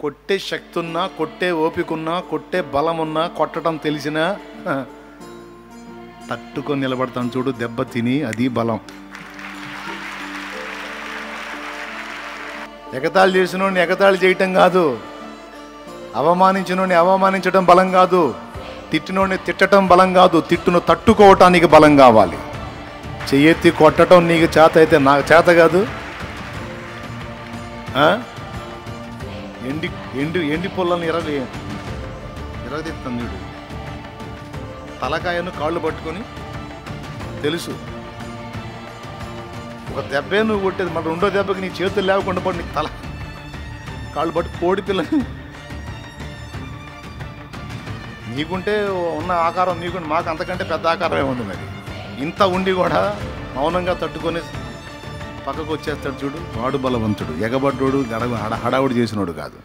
కొట్టే శక్తి ఉన్నా, కొట్టే ఓపిక ఉన్నా, కొట్టే బలం ఉన్నా, కొట్టడం తెలిసినా తట్టుకొని నిలబడతాను చూడు, దెబ్బ తిని, అది బలం. ఎగతాళి చేసినోడిని ఎగతాళి చేయటం కాదు, అవమానించినోడిని అవమానించడం బలం కాదు, తిట్టినోడిని తిట్టడం బలం కాదు, తిట్టును తట్టుకోవటానికి బలం కావాలి. చెయ్యెత్తి కొట్టడం నీకు చేత అయితే నాకు చేత కాదు. ఎండి పుల్లని ఇరగదీస్తాను చూడు, తలకాయను కాళ్ళు పట్టుకొని తెలుసు ఒక దెబ్బే నువ్వు కొట్టేది, మళ్ళీ రెండో దెబ్బకి నీ చేతులు లేకుండా పడి నీకు తల కాళ్ళు పట్టు కోడి పిల్ల. నీకుంటే ఉన్న ఆకారం నీకుంటే, మాకు అంతకంటే పెద్ద ఆకారమే ఉంది. మరి ఇంత ఉండి కూడా మౌనంగా తట్టుకొని పక్కకు వచ్చేస్తాడు చూడు, వాడు బలవంతుడు. ఎగబడ్డోడు హడావుడి చేసినోడు కాదు.